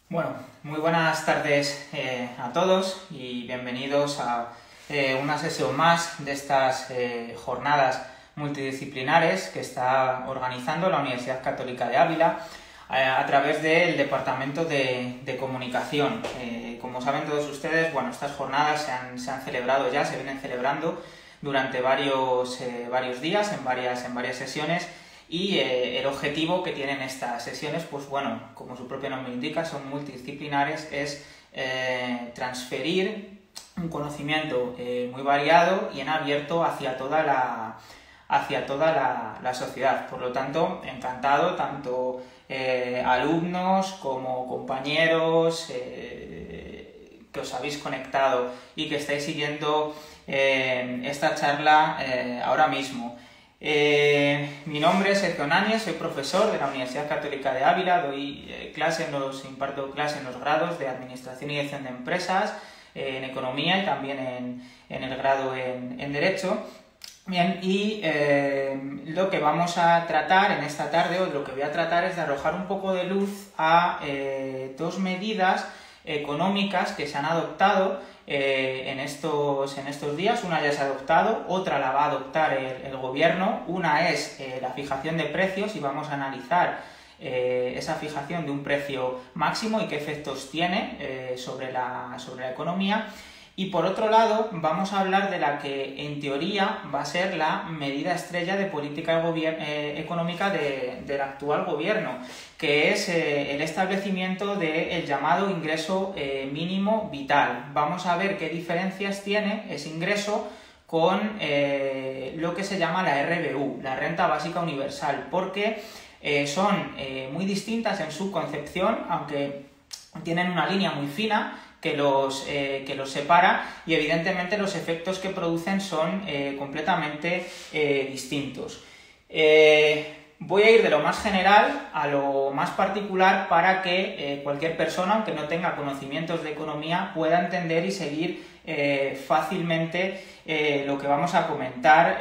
Bueno, muy buenas tardes a todos y bienvenidos a una sesión más de estas jornadas multidisciplinares que está organizando la Universidad Católica de Ávila a través del Departamento de Comunicación. Como saben todos ustedes, bueno, estas jornadas se han celebrado ya, se vienen celebrando durante varios días, en varias sesiones. Y el objetivo que tienen estas sesiones, pues bueno, como su propio nombre indica, son multidisciplinares, es transferir un conocimiento muy variado y en abierto hacia toda la sociedad. Por lo tanto, encantado, tanto alumnos como compañeros que os habéis conectado y que estáis siguiendo esta charla ahora mismo. Mi nombre es Sergio Náñez, soy profesor de la Universidad Católica de Ávila, imparto clase en los grados de Administración y Dirección de Empresas, en Economía y también en el grado en Derecho. Bien, y lo que vamos a tratar en esta tarde, o lo que voy a tratar, es de arrojar un poco de luz a dos medidas económicas que se han adoptado en estos días. Una ya se ha adoptado, otra la va a adoptar el gobierno. Una es la fijación de precios y vamos a analizar esa fijación de un precio máximo y qué efectos tiene sobre la economía. Y por otro lado vamos a hablar de la que en teoría va a ser la medida estrella de política económica del actual gobierno, que es el establecimiento del llamado ingreso mínimo vital. Vamos a ver qué diferencias tiene ese ingreso con lo que se llama la RBU, la Renta Básica Universal, porque son muy distintas en su concepción, aunque tienen una línea muy fina que los separa, y evidentemente los efectos que producen son completamente distintos. Voy a ir de lo más general a lo más particular para que cualquier persona, aunque no tenga conocimientos de economía, pueda entender y seguir fácilmente lo que vamos a comentar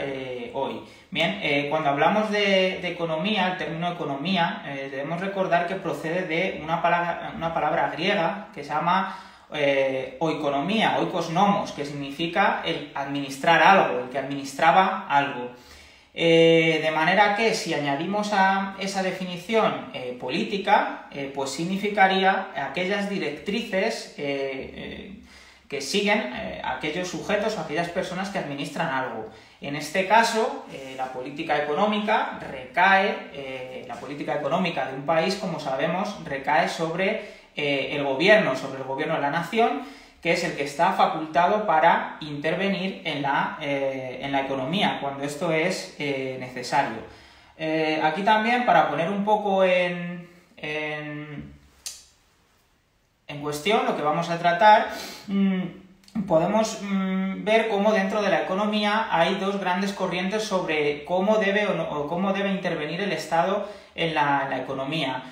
hoy. Bien, cuando hablamos de economía, el término economía, debemos recordar que procede de una palabra griega que se llama oikonomía, oikos nomos, que significa el administrar algo, el que administraba algo. De manera que si añadimos a esa definición política, pues significaría aquellas directrices que siguen aquellos sujetos o aquellas personas que administran algo. En este caso, la política económica de un país, como sabemos, recae sobre el gobierno de la nación, que es el que está facultado para intervenir en la economía cuando esto es necesario. Aquí también, para poner un poco en cuestión lo que vamos a tratar, podemos ver cómo dentro de la economía hay dos grandes corrientes sobre cómo debe intervenir el Estado en la economía.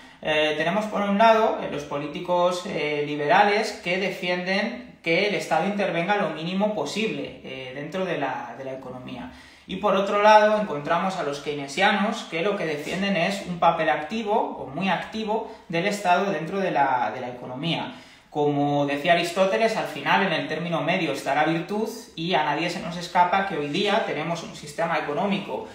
Tenemos por un lado los políticos liberales que defienden que el Estado intervenga lo mínimo posible dentro de la economía. Y por otro lado encontramos a los keynesianos, que lo que defienden es un papel activo o muy activo del Estado dentro de la economía. Como decía Aristóteles, al final en el término medio está la virtud, y a nadie se nos escapa que hoy día tenemos un sistema económico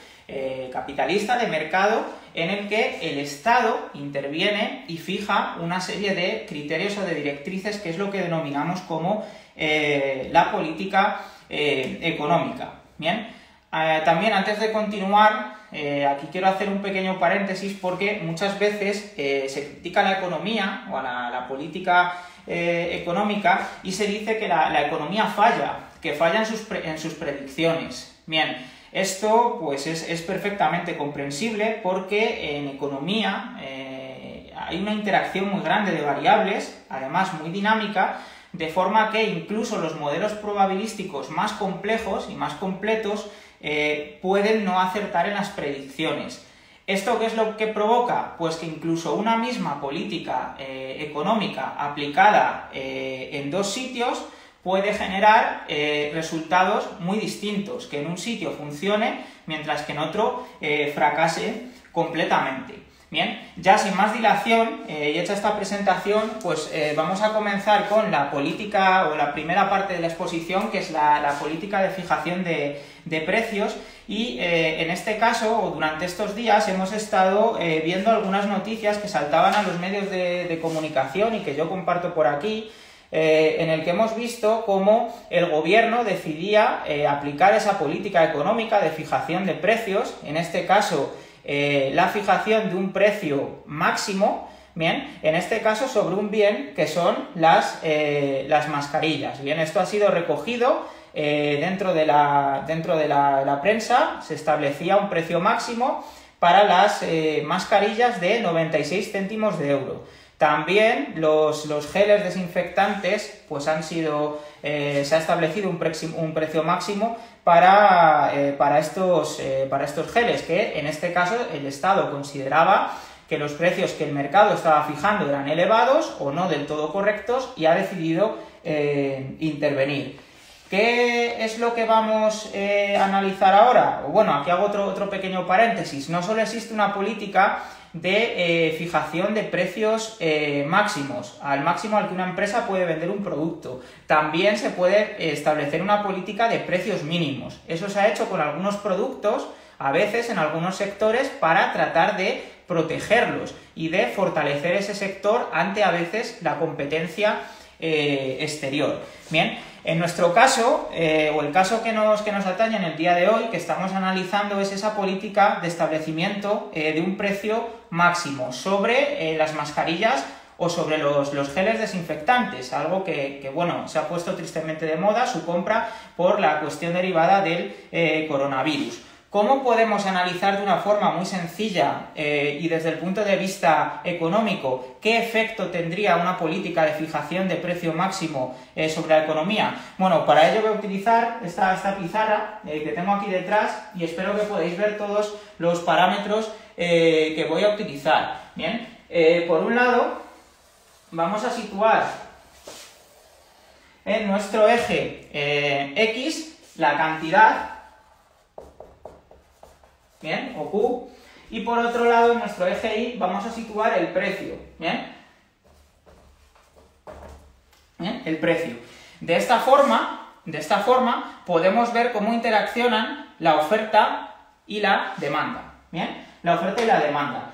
capitalista de mercado en el que el Estado interviene y fija una serie de criterios o de directrices, que es lo que denominamos como la política económica. Bien, también antes de continuar, aquí quiero hacer un pequeño paréntesis, porque muchas veces se critica la economía o la política económica y se dice que la economía falla, que falla en sus predicciones. Bien, esto pues es perfectamente comprensible, porque en economía hay una interacción muy grande de variables, además muy dinámica, de forma que incluso los modelos probabilísticos más complejos y más completos pueden no acertar en las predicciones. ¿Esto qué es lo que provoca? Pues que incluso una misma política económica aplicada en dos sitios puede generar resultados muy distintos, que en un sitio funcione mientras que en otro fracase completamente. Bien, ya sin más dilación y hecha esta presentación, pues vamos a comenzar con la política o la primera parte de la exposición, que es la política de fijación de precios. Y en este caso, o durante estos días, hemos estado viendo algunas noticias que saltaban a los medios de comunicación y que yo comparto por aquí, en el que hemos visto cómo el gobierno decidía aplicar esa política económica de fijación de precios, en este caso la fijación de un precio máximo, bien, en este caso sobre un bien que son las mascarillas. Bien, esto ha sido recogido dentro de la prensa. Se establecía un precio máximo para las mascarillas de 96 céntimos de euro. También los geles desinfectantes, pues se ha establecido un precio máximo para estos geles, que en este caso el Estado consideraba que los precios que el mercado estaba fijando eran elevados o no del todo correctos y ha decidido intervenir. ¿Qué es lo que vamos a analizar ahora? Bueno, aquí hago otro pequeño paréntesis. No solo existe una política de fijación de precios máximos, al máximo al que una empresa puede vender un producto. También se puede establecer una política de precios mínimos. Eso se ha hecho con algunos productos, a veces en algunos sectores, para tratar de protegerlos y de fortalecer ese sector ante a veces la competencia exterior. Bien, en nuestro caso, o el caso que nos atañe en el día de hoy, que estamos analizando, es esa política de establecimiento de un precio máximo sobre las mascarillas o sobre los geles desinfectantes, algo que bueno, se ha puesto tristemente de moda su compra por la cuestión derivada del coronavirus. ¿Cómo podemos analizar de una forma muy sencilla y desde el punto de vista económico qué efecto tendría una política de fijación de precio máximo sobre la economía? Bueno, para ello voy a utilizar esta pizarra que tengo aquí detrás y espero que podáis ver todos los parámetros que voy a utilizar. Bien, por un lado vamos a situar en nuestro eje X la cantidad, bien, o Q, y por otro lado en nuestro eje Y vamos a situar el precio, bien, el precio. De esta forma podemos ver cómo interaccionan la oferta y la demanda, bien, la oferta y la demanda.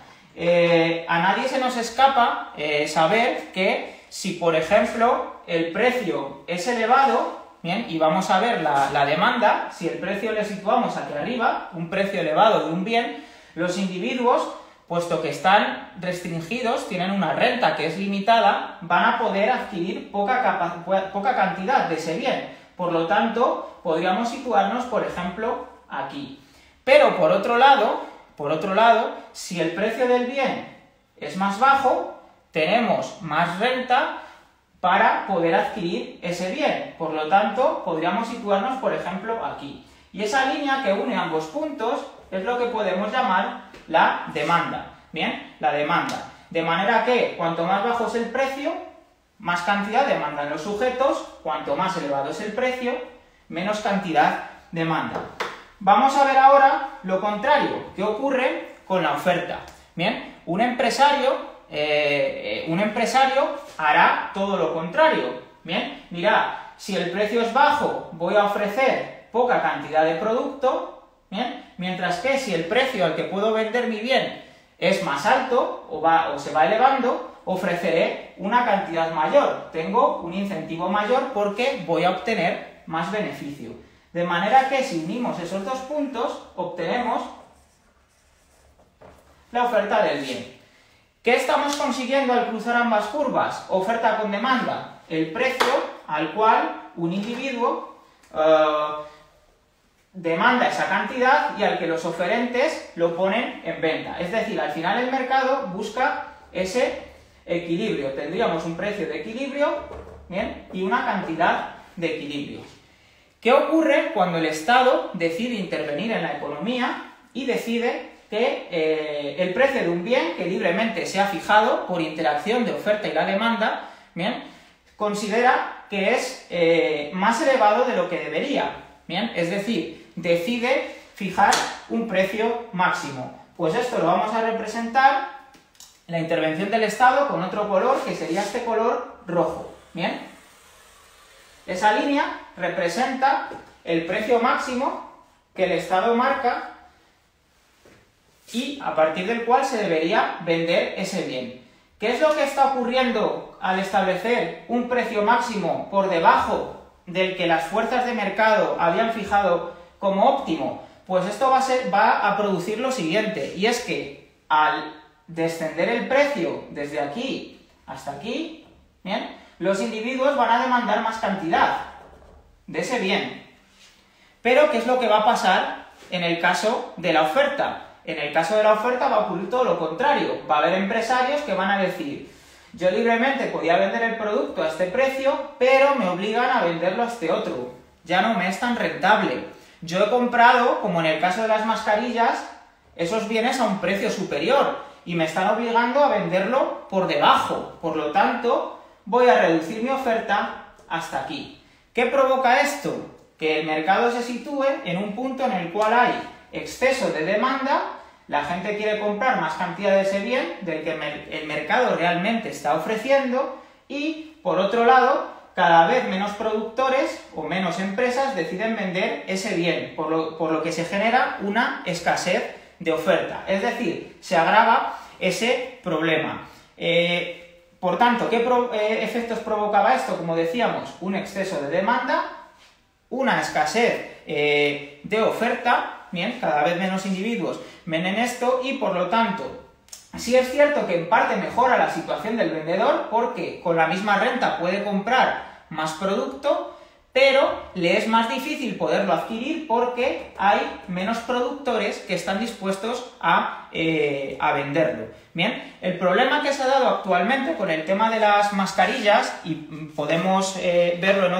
A nadie se nos escapa saber que si, por ejemplo, el precio es elevado, bien, y vamos a ver la demanda, si el precio le situamos aquí arriba, un precio elevado de un bien, los individuos, puesto que están restringidos, tienen una renta que es limitada, van a poder adquirir poca cantidad de ese bien. Por lo tanto, podríamos situarnos, por ejemplo, aquí. Pero por otro lado, si el precio del bien es más bajo, tenemos más renta para poder adquirir ese bien. Por lo tanto, podríamos situarnos, por ejemplo, aquí. Y esa línea que une ambos puntos es lo que podemos llamar la demanda. Bien, la demanda. De manera que, cuanto más bajo es el precio, más cantidad demandan los sujetos, cuanto más elevado es el precio, menos cantidad demanda. Vamos a ver ahora lo contrario, qué ocurre con la oferta. Bien, un empresario hará todo lo contrario. Bien, dirá, si el precio es bajo, voy a ofrecer poca cantidad de producto, bien, mientras que si el precio al que puedo vender mi bien es más alto o se va elevando, ofreceré una cantidad mayor. Tengo un incentivo mayor porque voy a obtener más beneficio. De manera que si unimos esos dos puntos, obtenemos la oferta del bien. ¿Qué estamos consiguiendo al cruzar ambas curvas? Oferta con demanda. El precio al cual un individuo demanda esa cantidad y al que los oferentes lo ponen en venta. Es decir, al final el mercado busca ese equilibrio. Tendríamos un precio de equilibrio, ¿bien?, y una cantidad de equilibrio. ¿Qué ocurre cuando el Estado decide intervenir en la economía y decide que el precio de un bien que libremente se ha fijado por interacción de oferta y la demanda, bien, considera que es más elevado de lo que debería, bien, es decir, decide fijar un precio máximo? Pues esto lo vamos a representar la intervención del Estado con otro color, que sería este color rojo. ¿Bien? Esa línea representa el precio máximo que el Estado marca y a partir del cual se debería vender ese bien. ¿Qué es lo que está ocurriendo al establecer un precio máximo por debajo del que las fuerzas de mercado habían fijado como óptimo? Pues esto va a producir lo siguiente, y es que al descender el precio desde aquí hasta aquí, ¿bien?, los individuos van a demandar más cantidad de ese bien. Pero, ¿qué es lo que va a pasar en el caso de la oferta? En el caso de la oferta va a ocurrir todo lo contrario. Va a haber empresarios que van a decir: yo libremente podía vender el producto a este precio, pero me obligan a venderlo a este otro. Ya no me es tan rentable. Yo he comprado, como en el caso de las mascarillas, esos bienes a un precio superior y me están obligando a venderlo por debajo. Por lo tanto, voy a reducir mi oferta hasta aquí. ¿Qué provoca esto? Que el mercado se sitúe en un punto en el cual hay exceso de demanda, la gente quiere comprar más cantidad de ese bien del que el mercado realmente está ofreciendo y, por otro lado, cada vez menos productores o menos empresas deciden vender ese bien, por lo que se genera una escasez de oferta. Es decir, se agrava ese problema. Por tanto, ¿qué efectos provocaba esto? Como decíamos, un exceso de demanda, una escasez de oferta, bien, cada vez menos individuos ven en esto y, por lo tanto, sí es cierto que en parte mejora la situación del vendedor porque con la misma renta puede comprar más producto, pero le es más difícil poderlo adquirir porque hay menos productores que están dispuestos a venderlo. Bien, el problema que se ha dado actualmente con el tema de las mascarillas, y podemos verlo en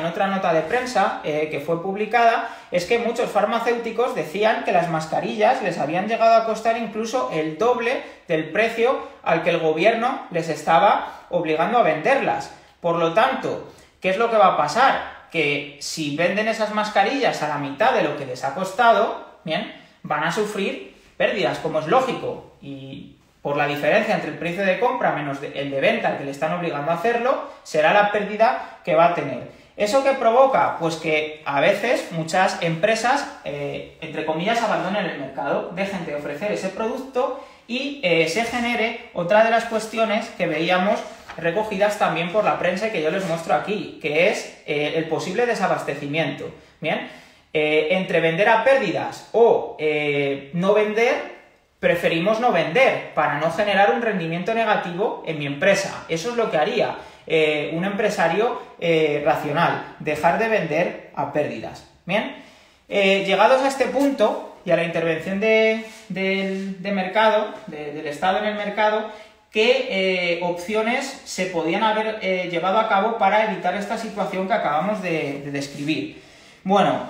otra nota de prensa que fue publicada, es que muchos farmacéuticos decían que las mascarillas les habían llegado a costar incluso el doble del precio al que el gobierno les estaba obligando a venderlas. Por lo tanto, ¿qué es lo que va a pasar? Que si venden esas mascarillas a la mitad de lo que les ha costado, bien, van a sufrir pérdidas, como es lógico, y por la diferencia entre el precio de compra menos el de venta al que le están obligando a hacerlo, será la pérdida que va a tener. ¿Eso qué provoca? Pues que a veces muchas empresas, entre comillas, abandonen el mercado, dejen de ofrecer ese producto y se genere otra de las cuestiones que veíamos recogidas también por la prensa y que yo les muestro aquí, que es el posible desabastecimiento. Bien, entre vender a pérdidas o no vender, preferimos no vender para no generar un rendimiento negativo en mi empresa. Eso es lo que haría un empresario racional, dejar de vender a pérdidas. Bien, llegados a este punto y a la intervención del mercado, del Estado en el mercado, ¿qué opciones se podían haber llevado a cabo para evitar esta situación que acabamos de describir? Bueno,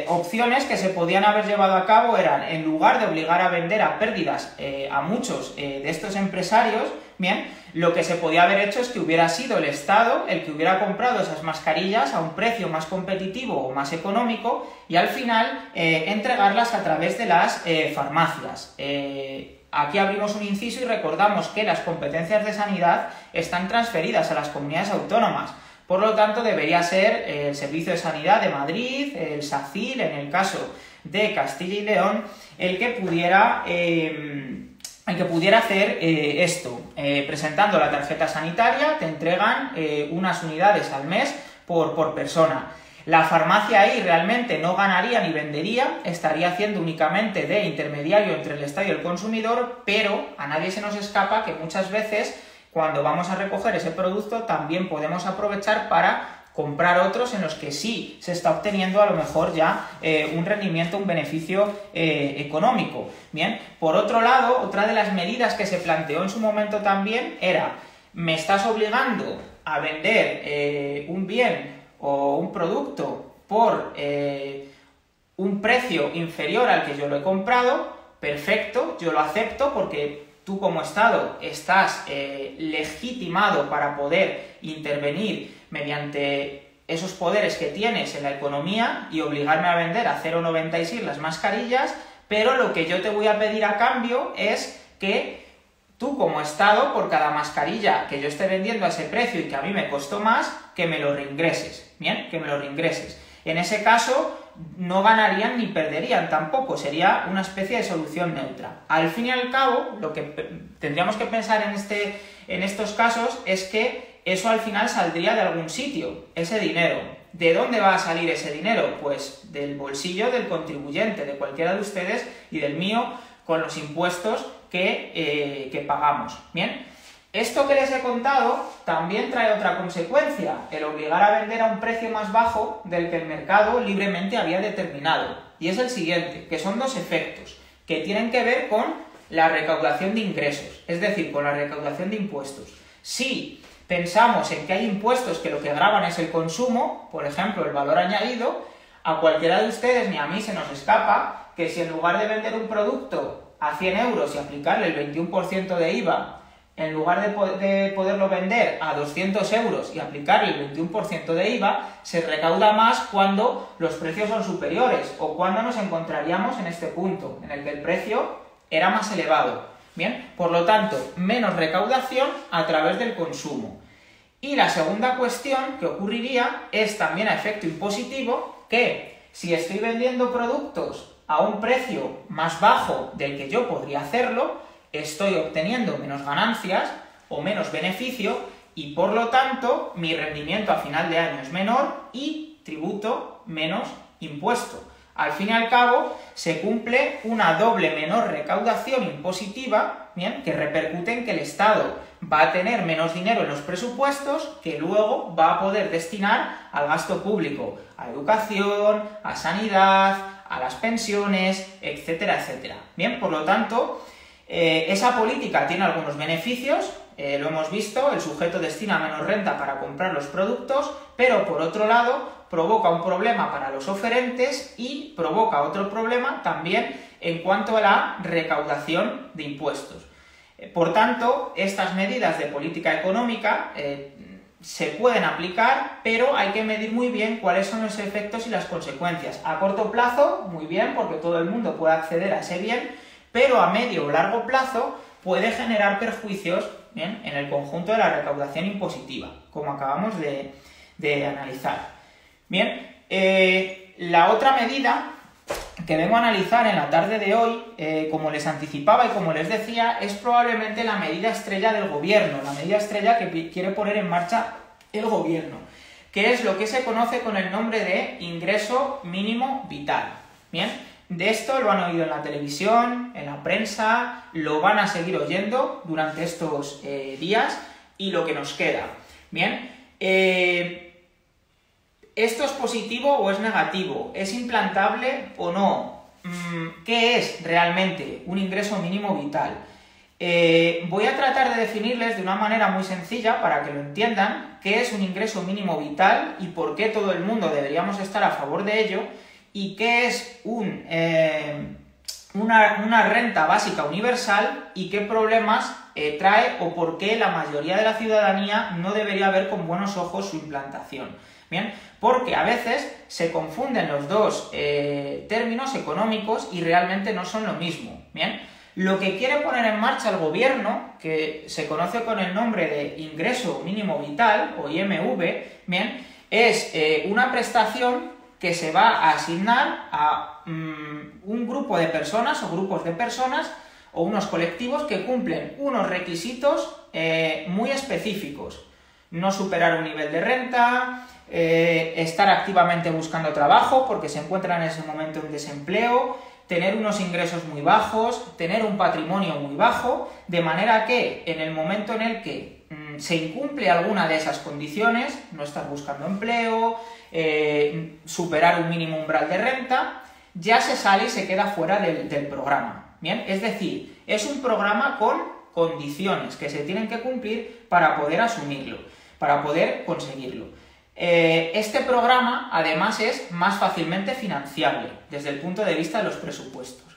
opciones que se podían haber llevado a cabo eran, en lugar de obligar a vender a pérdidas a muchos de estos empresarios, bien, lo que se podía haber hecho es que hubiera sido el Estado el que hubiera comprado esas mascarillas a un precio más competitivo o más económico y al final entregarlas a través de las farmacias. Aquí abrimos un inciso y recordamos que las competencias de sanidad están transferidas a las comunidades autónomas. Por lo tanto, debería ser el Servicio de Sanidad de Madrid, el SACIL, en el caso de Castilla y León, el que pudiera hacer esto. Presentando la tarjeta sanitaria, te entregan unas unidades al mes por persona. La farmacia ahí realmente no ganaría ni vendería, estaría haciendo únicamente de intermediario entre el Estado y el consumidor, pero a nadie se nos escapa que muchas veces cuando vamos a recoger ese producto también podemos aprovechar para comprar otros en los que sí se está obteniendo a lo mejor ya un rendimiento, un beneficio económico. Bien, por otro lado, otra de las medidas que se planteó en su momento también era: me estás obligando a vender un bien o un producto por un precio inferior al que yo lo he comprado, perfecto, yo lo acepto porque tú como Estado estás legitimado para poder intervenir mediante esos poderes que tienes en la economía y obligarme a vender a 0,96 las mascarillas, pero lo que yo te voy a pedir a cambio es que tú como Estado, por cada mascarilla que yo esté vendiendo a ese precio y que a mí me costó más, que me lo reingreses, ¿bien? Que me lo reingreses. En ese caso, no ganarían ni perderían tampoco, sería una especie de solución neutra. Al fin y al cabo, lo que tendríamos que pensar en estos casos es que eso al final saldría de algún sitio, ese dinero. ¿De dónde va a salir ese dinero? Pues del bolsillo del contribuyente, de cualquiera de ustedes y del mío, con los impuestos que pagamos. Bien, esto que les he contado también trae otra consecuencia, el obligar a vender a un precio más bajo del que el mercado libremente había determinado. Y es el siguiente, que son dos efectos que tienen que ver con la recaudación de ingresos, es decir, con la recaudación de impuestos. Si pensamos en que hay impuestos que lo que gravan es el consumo, por ejemplo, el valor añadido, a cualquiera de ustedes ni a mí se nos escapa que si en lugar de vender un producto a 100 euros y aplicarle el 21% de IVA, en lugar de poderlo vender a 200 euros y aplicarle el 21% de IVA, se recauda más cuando los precios son superiores o cuando nos encontraríamos en este punto, en el que el precio era más elevado. Bien, por lo tanto, menos recaudación a través del consumo. Y la segunda cuestión que ocurriría es también a efecto impositivo que si estoy vendiendo productos a un precio más bajo del que yo podría hacerlo, estoy obteniendo menos ganancias o menos beneficio y por lo tanto mi rendimiento a final de año es menor y tributo menos impuesto. Al fin y al cabo se cumple una doble menor recaudación impositiva, ¿bien?, que repercute en que el Estado va a tener menos dinero en los presupuestos que luego va a poder destinar al gasto público, a educación, a sanidad, a las pensiones, etcétera, etcétera. Bien, por lo tanto, esa política tiene algunos beneficios, lo hemos visto, el sujeto destina menos renta para comprar los productos, pero por otro lado provoca un problema para los oferentes y provoca otro problema también en cuanto a la recaudación de impuestos. Por tanto, estas medidas de política económica se pueden aplicar, pero hay que medir muy bien cuáles son los efectos y las consecuencias. A corto plazo, muy bien, porque todo el mundo puede acceder a ese bien, pero a medio o largo plazo puede generar perjuicios, ¿bien?, en el conjunto de la recaudación impositiva, como acabamos de analizar. Bien, la otra medida que vengo a analizar en la tarde de hoy, como les anticipaba y como les decía, es probablemente la medida estrella del gobierno, la medida estrella que quiere poner en marcha el gobierno, que es lo que se conoce con el nombre de ingreso mínimo vital. Bien, de esto lo han oído en la televisión, en la prensa, lo van a seguir oyendo durante estos días y lo que nos queda. Bien, ¿esto es positivo o es negativo? ¿Es implantable o no? ¿Qué es realmente un ingreso mínimo vital? Voy a tratar de definirles de una manera muy sencilla para que lo entiendan qué es un ingreso mínimo vital y por qué todo el mundo deberíamos estar a favor de ello y qué es una renta básica universal y qué problemas trae o por qué la mayoría de la ciudadanía no debería ver con buenos ojos su implantación. Bien, porque a veces se confunden los dos términos económicos y realmente no son lo mismo. Bien, lo que quiere poner en marcha el gobierno, que se conoce con el nombre de ingreso mínimo vital o IMV, bien, es una prestación que se va a asignar a un grupo de personas o grupos de personas o unos colectivos que cumplen unos requisitos muy específicos. No superar un nivel de renta, estar activamente buscando trabajo porque se encuentran en ese momento en desempleo, tener unos ingresos muy bajos, tener un patrimonio muy bajo, de manera que en el momento en el que se incumple alguna de esas condiciones, no estar buscando empleo, superar un mínimo umbral de renta, ya se sale y se queda fuera del programa. ¿Bien? Es decir, es un programa con condiciones que se tienen que cumplir para poder asumirlo, para poder conseguirlo. Este programa, además, es más fácilmente financiable desde el punto de vista de los presupuestos.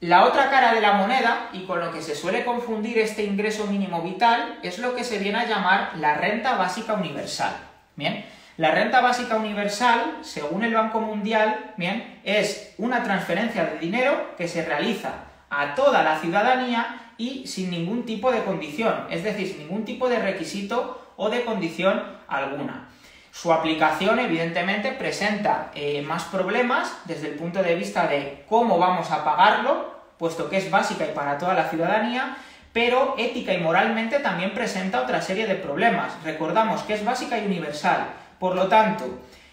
La otra cara de la moneda, y con lo que se suele confundir este ingreso mínimo vital, es lo que se viene a llamar la renta básica universal. Bien, la renta básica universal, según el Banco Mundial, bien, es una transferencia de dinero que se realiza a toda la ciudadanía y sin ningún tipo de condición, es decir, sin ningún tipo de requisito o de condición alguna. Su aplicación, evidentemente, presenta más problemas desde el punto de vista de cómo vamos a pagarlo, puesto que es básica y para toda la ciudadanía, pero ética y moralmente también presenta otra serie de problemas. Recordamos que es básica y universal, por lo tanto,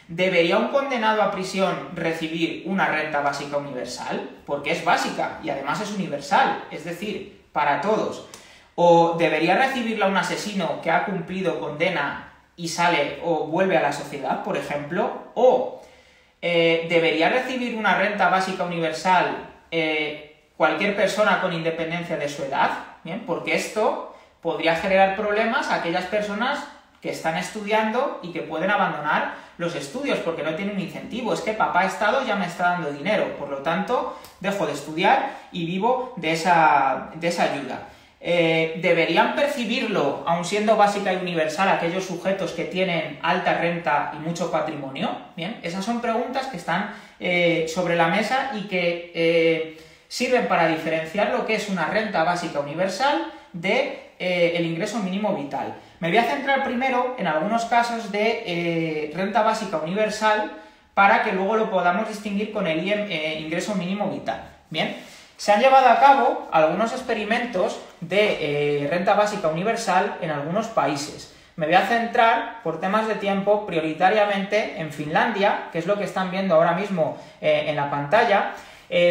¿debería un condenado a prisión recibir una renta básica universal? Porque es básica y además es universal, es decir, para todos. ¿O debería recibirla un asesino que ha cumplido condena y sale o vuelve a la sociedad, por ejemplo? ¿O debería recibir una renta básica universal cualquier persona con independencia de su edad? Bien, porque esto podría generar problemas a aquellas personas que están estudiando y que pueden abandonar los estudios porque no tienen un incentivo. Es que papá Estado ya me está dando dinero, por lo tanto, dejo de estudiar y vivo de esa ayuda. ¿Deberían percibirlo, aun siendo básica y universal, aquellos sujetos que tienen alta renta y mucho patrimonio? Bien, esas son preguntas que están sobre la mesa y que sirven para diferenciar lo que es una renta básica universal de el ingreso mínimo vital. Me voy a centrar primero en algunos casos de renta básica universal para que luego lo podamos distinguir con el ingreso mínimo vital. Bien, se han llevado a cabo algunos experimentos de renta básica universal en algunos países. Me voy a centrar, por temas de tiempo, prioritariamente en Finlandia, que es lo que están viendo ahora mismo en la pantalla.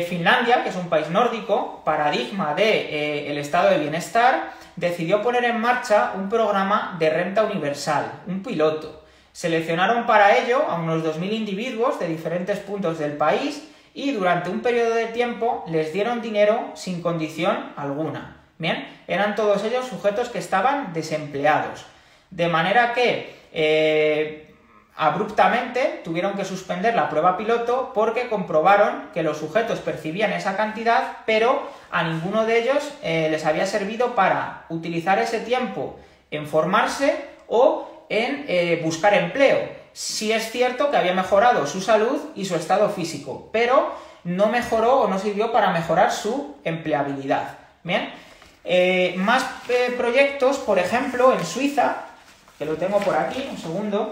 Finlandia, que es un país nórdico, paradigma del estado de bienestar, decidió poner en marcha un programa de renta universal, un piloto. Seleccionaron para ello a unos 2.000 individuos de diferentes puntos del país y durante un periodo de tiempo les dieron dinero sin condición alguna. Bien, eran todos ellos sujetos que estaban desempleados. De manera que abruptamente tuvieron que suspender la prueba piloto porque comprobaron que los sujetos percibían esa cantidad, pero a ninguno de ellos les había servido para utilizar ese tiempo en formarse o en buscar empleo. Sí es cierto que había mejorado su salud y su estado físico, pero no mejoró o no sirvió para mejorar su empleabilidad. Bien, más proyectos, por ejemplo, en Suiza, que lo tengo por aquí, un segundo,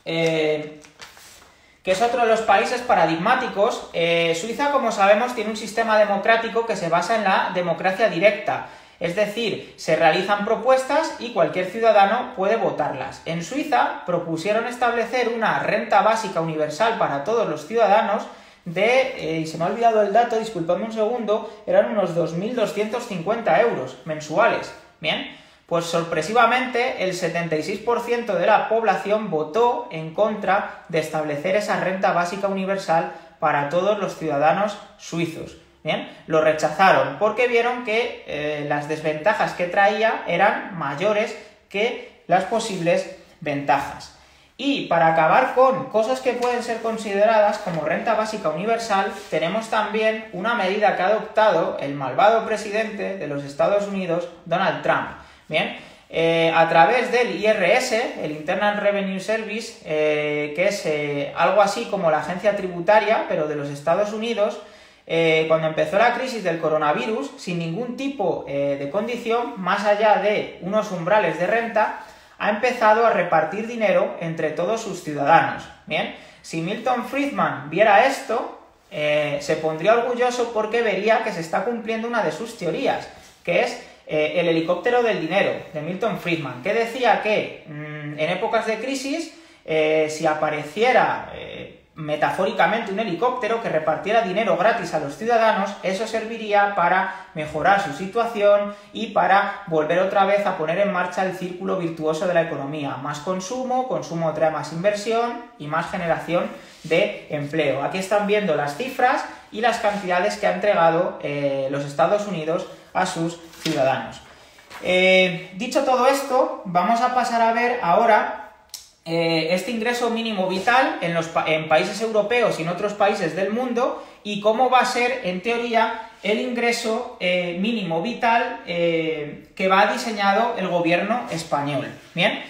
que es otro de los países paradigmáticos. Suiza, como sabemos, tiene un sistema democrático que se basa en la democracia directa, es decir, se realizan propuestas y cualquier ciudadano puede votarlas. En Suiza propusieron establecer una renta básica universal para todos los ciudadanos y se me ha olvidado el dato, disculpadme un segundo, eran unos 2.250 euros mensuales. Bien, pues sorpresivamente el 76% de la población votó en contra de establecer esa renta básica universal para todos los ciudadanos suizos. Bien, lo rechazaron porque vieron que las desventajas que traía eran mayores que las posibles ventajas. Y para acabar con cosas que pueden ser consideradas como renta básica universal, tenemos también una medida que ha adoptado el malvado presidente de los Estados Unidos, Donald Trump. Bien, a través del IRS, el Internal Revenue Service, que es algo así como la agencia tributaria, pero de los Estados Unidos, cuando empezó la crisis del coronavirus, sin ningún tipo de condición, más allá de unos umbrales de renta, ha empezado a repartir dinero entre todos sus ciudadanos. Bien, si Milton Friedman viera esto, se pondría orgulloso porque vería que se está cumpliendo una de sus teorías, que es el helicóptero del dinero, de Milton Friedman, que decía que en épocas de crisis, si apareciera metafóricamente un helicóptero que repartiera dinero gratis a los ciudadanos, eso serviría para mejorar su situación y para volver otra vez a poner en marcha el círculo virtuoso de la economía. Más consumo, consumo trae más inversión y más generación de empleo. Aquí están viendo las cifras y las cantidades que ha entregado los Estados Unidos a sus ciudadanos. Dicho todo esto, vamos a pasar a ver ahora este ingreso mínimo vital en países europeos y en otros países del mundo y cómo va a ser, en teoría, el ingreso mínimo vital que va diseñado el gobierno español. Bien,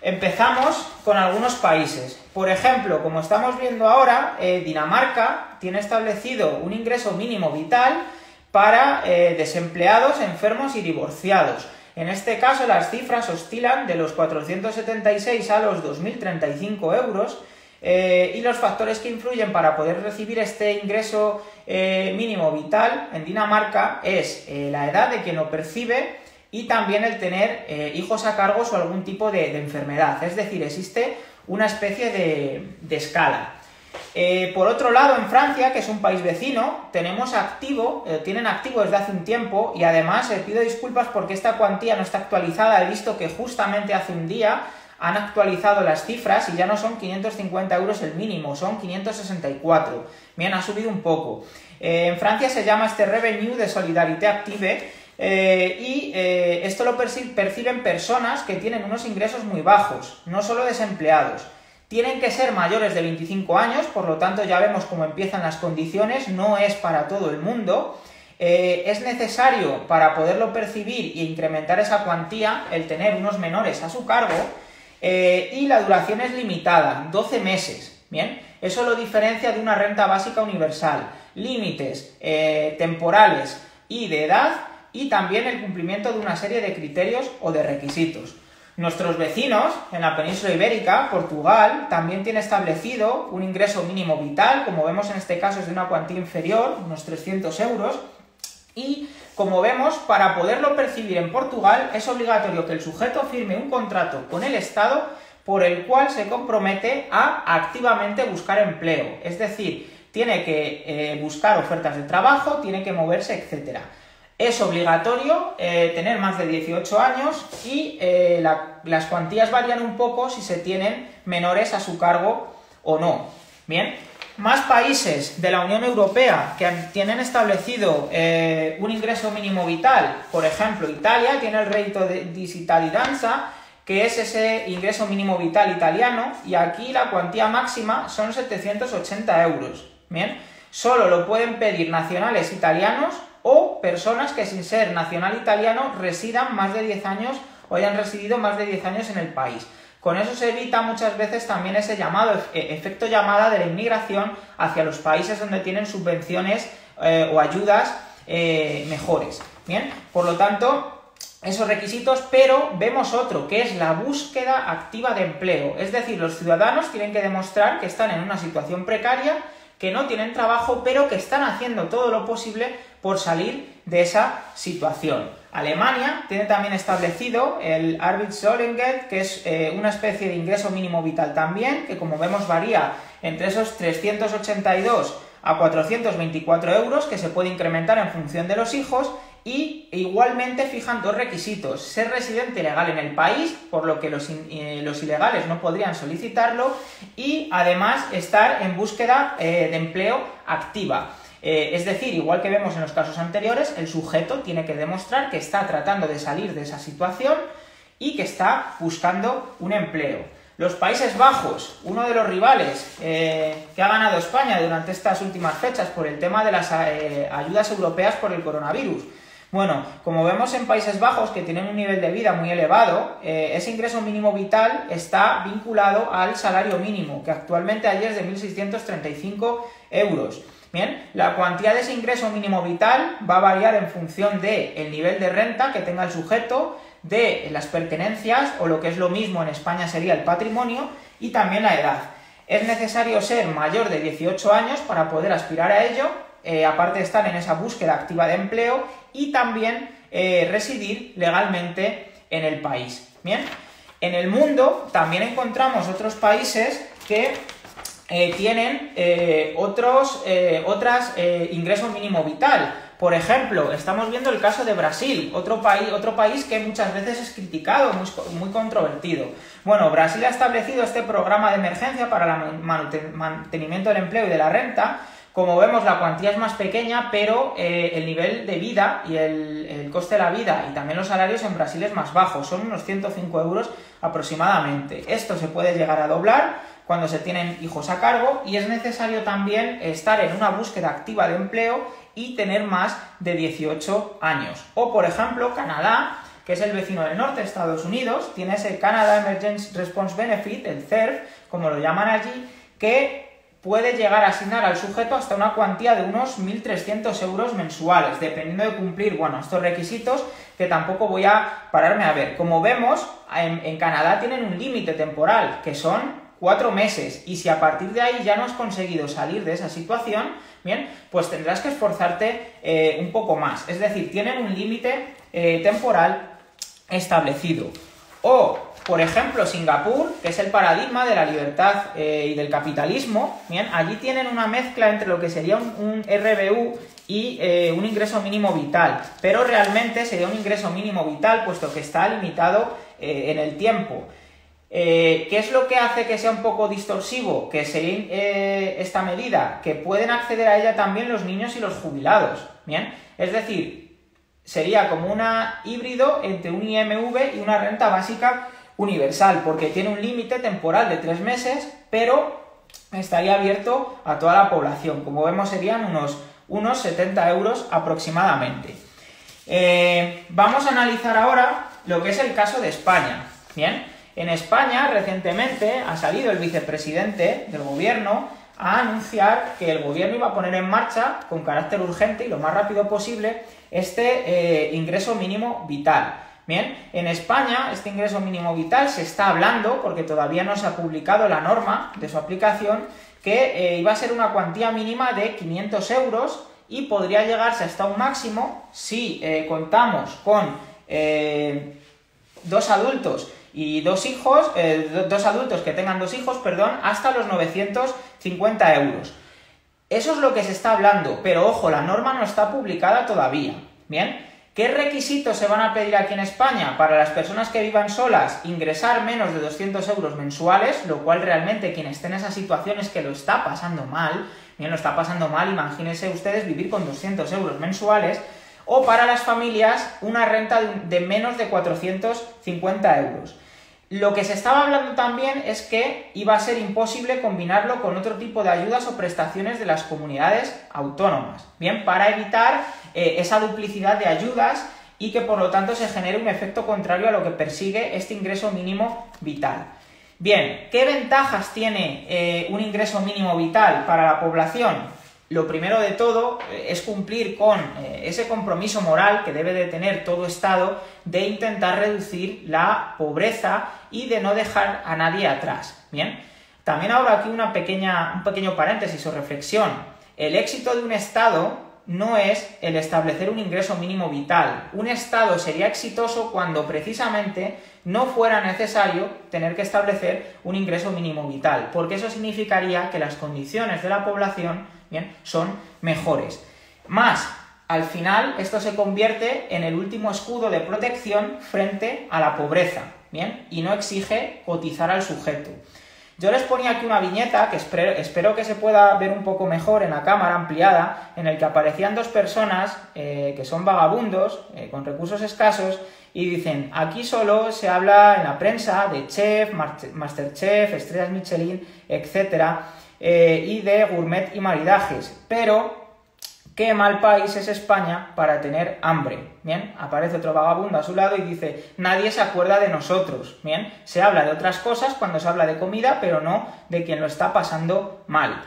empezamos con algunos países. Por ejemplo, como estamos viendo ahora, Dinamarca tiene establecido un ingreso mínimo vital, para desempleados, enfermos y divorciados. En este caso las cifras oscilan de los 476 a los 2.035 euros y los factores que influyen para poder recibir este ingreso mínimo vital en Dinamarca es la edad de quien lo percibe y también el tener hijos a cargo o algún tipo de enfermedad. Es decir, existe una especie de escala. Por otro lado, en Francia, que es un país vecino, tienen activo desde hace un tiempo y además pido disculpas porque esta cuantía no está actualizada. He visto que justamente hace un día han actualizado las cifras y ya no son 550 euros el mínimo, son 564. Bien, ha subido un poco. En Francia se llama este Revenu de Solidarité Active y esto lo perciben personas que tienen unos ingresos muy bajos, no solo desempleados. Tienen que ser mayores de 25 años, por lo tanto ya vemos cómo empiezan las condiciones, no es para todo el mundo. Es necesario para poderlo percibir e incrementar esa cuantía el tener unos menores a su cargo y la duración es limitada, 12 meses. Bien, eso lo diferencia de una renta básica universal. Límites temporales y de edad y también el cumplimiento de una serie de criterios o de requisitos. Nuestros vecinos en la península ibérica, Portugal, también tiene establecido un ingreso mínimo vital, como vemos en este caso es de una cuantía inferior, unos 300 euros, y como vemos, para poderlo percibir en Portugal es obligatorio que el sujeto firme un contrato con el Estado por el cual se compromete a activamente buscar empleo, es decir, tiene que buscar ofertas de trabajo, tiene que moverse, etc. Es obligatorio tener más de 18 años y las cuantías varían un poco si se tienen menores a su cargo o no. Bien, más países de la Unión Europea que tienen establecido un ingreso mínimo vital, por ejemplo, Italia tiene el reddito di cittadinanza, que es ese ingreso mínimo vital italiano, y aquí la cuantía máxima son 780 euros. Bien, solo lo pueden pedir nacionales italianos o personas que sin ser nacional italiano residan más de 10 años o hayan residido más de 10 años en el país. Con eso se evita muchas veces también ese efecto llamada de la inmigración hacia los países donde tienen subvenciones o ayudas mejores. Bien, por lo tanto, esos requisitos, pero vemos otro, que es la búsqueda activa de empleo. Es decir, los ciudadanos tienen que demostrar que están en una situación precaria, que no tienen trabajo, pero que están haciendo todo lo posible por salir de esa situación. Alemania tiene también establecido el Arbeitslosengeld, que es una especie de ingreso mínimo vital también, que como vemos varía entre esos 382 a 424 euros, que se puede incrementar en función de los hijos, y igualmente fijan dos requisitos: ser residente legal en el país, por lo que los ilegales no podrían solicitarlo, y además estar en búsqueda de empleo activa. Es decir, igual que vemos en los casos anteriores, el sujeto tiene que demostrar que está tratando de salir de esa situación y que está buscando un empleo. Los Países Bajos, uno de los rivales que ha ganado España durante estas últimas fechas por el tema de las ayudas europeas por el coronavirus. Bueno, como vemos en Países Bajos, que tienen un nivel de vida muy elevado, ese ingreso mínimo vital está vinculado al salario mínimo, que actualmente allí es de 1.635 euros. Bien, la cuantía de ese ingreso mínimo vital va a variar en función del nivel de renta que tenga el sujeto, de las pertenencias, o lo que es lo mismo en España sería el patrimonio, y también la edad. Es necesario ser mayor de 18 años para poder aspirar a ello, aparte de estar en esa búsqueda activa de empleo, y también residir legalmente en el país. Bien, en el mundo también encontramos otros países que tienen otros ingreso mínimo vital. Por ejemplo, estamos viendo el caso de Brasil, otro país que muchas veces es criticado, muy controvertido. Bueno, Brasil ha establecido este programa de emergencia para el mantenimiento del empleo y de la renta. Como vemos, la cuantía es más pequeña, pero el nivel de vida y el coste de la vida y también los salarios en Brasil es más bajo, son unos 105 euros aproximadamente. Esto se puede llegar a doblar cuando se tienen hijos a cargo, y es necesario también estar en una búsqueda activa de empleo y tener más de 18 años. O, por ejemplo, Canadá, que es el vecino del norte de Estados Unidos, tiene ese Canada Emergency Response Benefit, el CERB, como lo llaman allí, que puede llegar a asignar al sujeto hasta una cuantía de unos 1.300 euros mensuales, dependiendo de cumplir, bueno, estos requisitos que tampoco voy a pararme a ver. Como vemos, en Canadá tienen un límite temporal, que son 4 meses, y si a partir de ahí ya no has conseguido salir de esa situación, bien, pues tendrás que esforzarte un poco más. Es decir, tienen un límite temporal establecido. O, por ejemplo, Singapur, que es el paradigma de la libertad y del capitalismo, bien, allí tienen una mezcla entre lo que sería un RBU y un ingreso mínimo vital, pero realmente sería un ingreso mínimo vital puesto que está limitado en el tiempo. ¿Qué es lo que hace que sea un poco distorsivo? Que sería esta medida, que pueden acceder a ella también los niños y los jubilados, ¿bien? Es decir, sería como un híbrido entre un IMV y una renta básica universal, porque tiene un límite temporal de 3 meses, pero estaría abierto a toda la población. Como vemos, serían unos 70 euros aproximadamente. Vamos a analizar ahora lo que es el caso de España, ¿bien? En España, recientemente, ha salido el vicepresidente del gobierno a anunciar que el gobierno iba a poner en marcha, con carácter urgente y lo más rápido posible, este ingreso mínimo vital. Bien, en España este ingreso mínimo vital se está hablando, porque todavía no se ha publicado la norma de su aplicación, que iba a ser una cuantía mínima de 500 euros y podría llegarse hasta un máximo, si contamos con 2 adultos y 2 hijos, 2 adultos que tengan 2 hijos, perdón, hasta los 950 euros. Eso es lo que se está hablando, pero ojo, la norma no está publicada todavía, ¿bien? ¿Qué requisitos se van a pedir aquí en España? Para las personas que vivan solas, ingresar menos de 200 euros mensuales, lo cual realmente quien esté en esa situación es que lo está pasando mal, bien, lo está pasando mal, imagínense ustedes vivir con 200 euros mensuales, o para las familias una renta de menos de 450 euros. Lo que se estaba hablando también es que iba a ser imposible combinarlo con otro tipo de ayudas o prestaciones de las comunidades autónomas, bien, para evitar esa duplicidad de ayudas y que por lo tanto se genere un efecto contrario a lo que persigue este ingreso mínimo vital. Bien, ¿qué ventajas tiene un ingreso mínimo vital para la población? Lo primero de todo es cumplir con ese compromiso moral que debe de tener todo Estado de intentar reducir la pobreza y de no dejar a nadie atrás, ¿bien? También ahora aquí un pequeño paréntesis o reflexión. El éxito de un Estado no es el establecer un ingreso mínimo vital. Un Estado sería exitoso cuando precisamente no fuera necesario tener que establecer un ingreso mínimo vital, porque eso significaría que las condiciones de la población, bien, son mejores. Más, al final esto se convierte en el último escudo de protección frente a la pobreza, bien, y no exige cotizar al sujeto. Yo les ponía aquí una viñeta que espero que se pueda ver un poco mejor en la cámara ampliada, en el que aparecían 2 personas que son vagabundos, con recursos escasos, y dicen, aquí solo se habla en la prensa de chef, masterchef, estrellas Michelin, etcétera, y de gourmet y maridajes, pero qué mal país es España para tener hambre, ¿bien? Aparece otro vagabundo a su lado y dice, nadie se acuerda de nosotros, ¿bien? Se habla de otras cosas cuando se habla de comida, pero no de quien lo está pasando mal.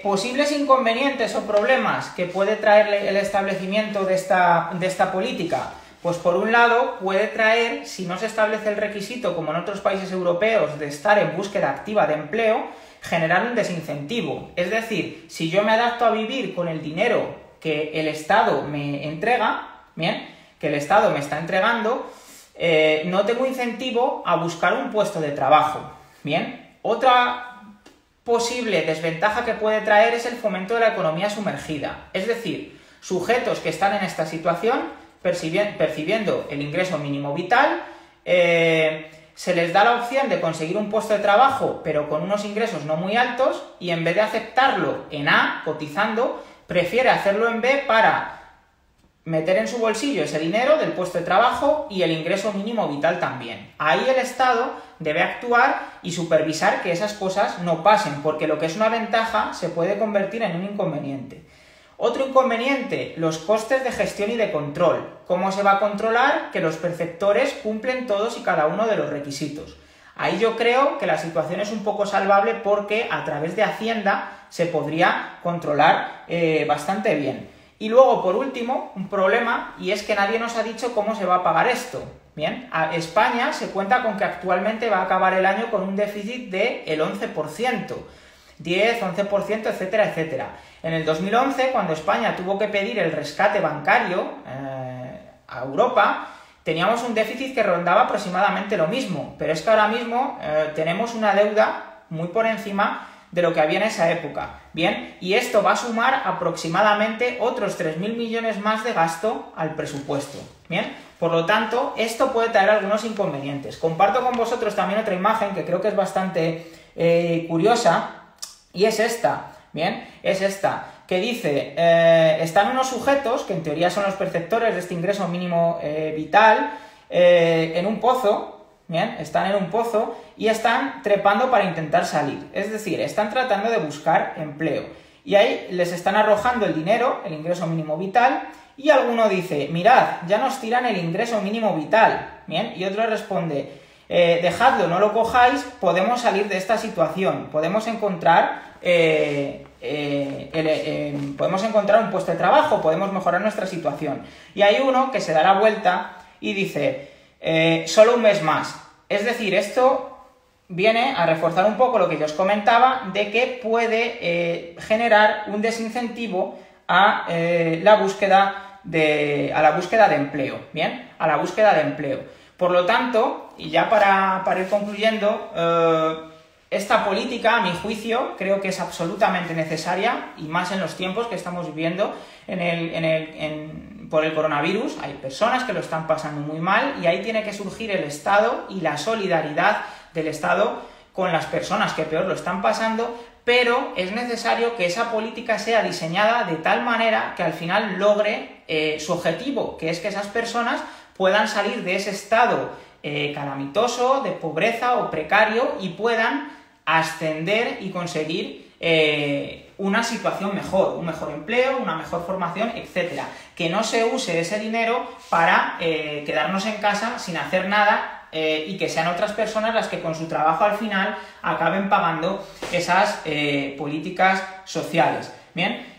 Posibles inconvenientes o problemas que puede traerle el establecimiento de esta política. Pues por un lado puede traer, si no se establece el requisito como en otros países europeos de estar en búsqueda activa de empleo, generar un desincentivo. Es decir, si yo me adapto a vivir con el dinero que el Estado me entrega, bien, que el Estado me está entregando, no tengo incentivo a buscar un puesto de trabajo, bien. Otra posible desventaja que puede traer es el fomento de la economía sumergida. Es decir, sujetos que están en esta situación percibiendo el ingreso mínimo vital, se les da la opción de conseguir un puesto de trabajo, pero con unos ingresos no muy altos, y en vez de aceptarlo en A, cotizando, prefiere hacerlo en B para meter en su bolsillo ese dinero del puesto de trabajo y el ingreso mínimo vital también. Ahí el Estado debe actuar y supervisar que esas cosas no pasen, porque lo que es una ventaja se puede convertir en un inconveniente. Otro inconveniente, los costes de gestión y de control. ¿Cómo se va a controlar que los perceptores cumplen todos y cada uno de los requisitos? Ahí yo creo que la situación es un poco salvable porque a través de Hacienda se podría controlar bastante bien. Y luego, por último, un problema, y es que nadie nos ha dicho cómo se va a pagar esto. Bien, España se cuenta con que actualmente va a acabar el año con un déficit del 11%, 10, 11%, etcétera, etcétera. En el 2011, cuando España tuvo que pedir el rescate bancario a Europa, teníamos un déficit que rondaba aproximadamente lo mismo, pero es que ahora mismo tenemos una deuda muy por encima de lo que había en esa época. Bien, y esto va a sumar aproximadamente otros 3.000 millones más de gasto al presupuesto. Bien, por lo tanto, esto puede traer algunos inconvenientes. Comparto con vosotros también otra imagen que creo que es bastante curiosa, y es esta. Bien, es esta, que dice, están unos sujetos, que en teoría son los perceptores de este ingreso mínimo vital, en un pozo. Bien, están en un pozo y están trepando para intentar salir. Es decir, están tratando de buscar empleo. Y ahí les están arrojando el dinero, el ingreso mínimo vital, y alguno dice, mirad, ya nos tiran el ingreso mínimo vital. Bien, y otro responde, dejadlo, no lo cojáis, podemos salir de esta situación, podemos encontrar un puesto de trabajo, podemos mejorar nuestra situación. Y hay uno que se da la vuelta y dice, solo un mes más. Es decir, esto viene a reforzar un poco lo que yo os comentaba de que puede generar un desincentivo a la búsqueda de empleo. Bien, a la búsqueda de empleo. Por lo tanto, y ya para ir concluyendo, esta política, a mi juicio, creo que es absolutamente necesaria, y más en los tiempos que estamos viviendo por el coronavirus. Hay personas que lo están pasando muy mal y ahí tiene que surgir el Estado y la solidaridad del Estado con las personas que peor lo están pasando, pero es necesario que esa política sea diseñada de tal manera que al final logre su objetivo, que es que esas personas puedan salir de ese estado calamitoso, de pobreza o precario, y puedan ascender y conseguir una situación mejor, un mejor empleo, una mejor formación, etcétera. Que no se use ese dinero para quedarnos en casa sin hacer nada y que sean otras personas las que con su trabajo al final acaben pagando esas políticas sociales. Bien,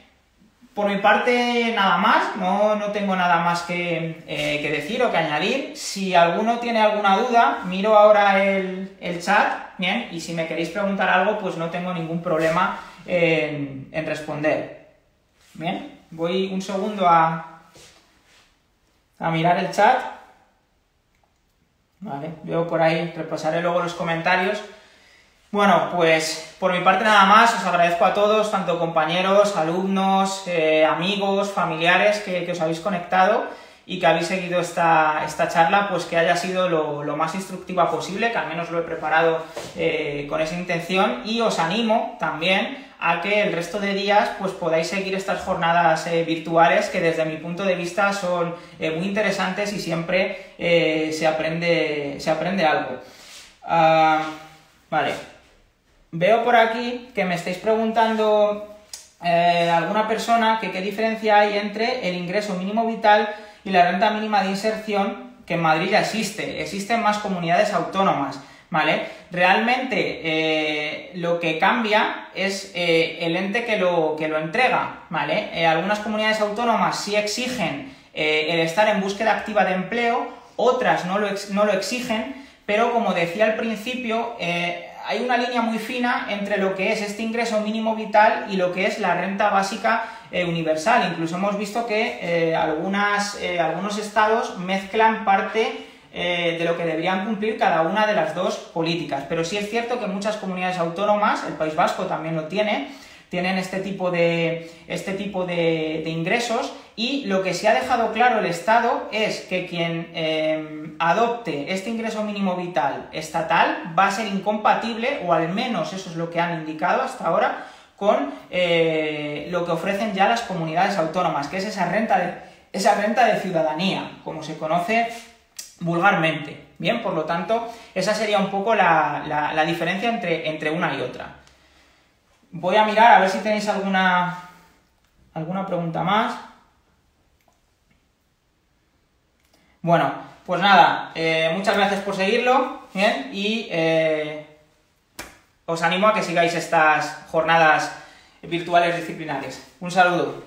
por mi parte nada más, no tengo nada más que decir o que añadir. Si alguno tiene alguna duda, miro ahora el chat, bien, y si me queréis preguntar algo, pues no tengo ningún problema en responder. Bien, voy un segundo a mirar el chat. Vale, veo por ahí, repasaré luego los comentarios. Bueno, pues por mi parte nada más, os agradezco a todos, tanto compañeros, alumnos, amigos, familiares que os habéis conectado y que habéis seguido esta charla, pues que haya sido lo más instructiva posible, que al menos lo he preparado con esa intención, y os animo también a que el resto de días pues podáis seguir estas jornadas virtuales que desde mi punto de vista son muy interesantes y siempre se aprende algo. Vale. Veo por aquí que me estáis preguntando alguna persona que qué diferencia hay entre el ingreso mínimo vital y la renta mínima de inserción, que en Madrid ya existe. Existen más comunidades autónomas, ¿vale? Realmente lo que cambia es el ente que lo entrega, ¿vale? Algunas comunidades autónomas sí exigen el estar en búsqueda activa de empleo, otras no lo exigen, pero como decía al principio, hay una línea muy fina entre lo que es este ingreso mínimo vital y lo que es la renta básica universal. Incluso hemos visto que algunos estados mezclan parte de lo que deberían cumplir cada una de las dos políticas. Pero sí es cierto que muchas comunidades autónomas, el País Vasco también lo tienen este tipo de ingresos, y lo que se ha dejado claro el Estado es que quien adopte este ingreso mínimo vital estatal va a ser incompatible, o al menos eso es lo que han indicado hasta ahora, con lo que ofrecen ya las comunidades autónomas, que es esa renta de ciudadanía, como se conoce vulgarmente. Bien, por lo tanto, esa sería un poco la diferencia entre una y otra. Voy a mirar a ver si tenéis alguna pregunta más. Bueno, Pues nada, muchas gracias por seguirlo, ¿bien? Y os animo a que sigáis estas jornadas virtuales disciplinares. Un saludo.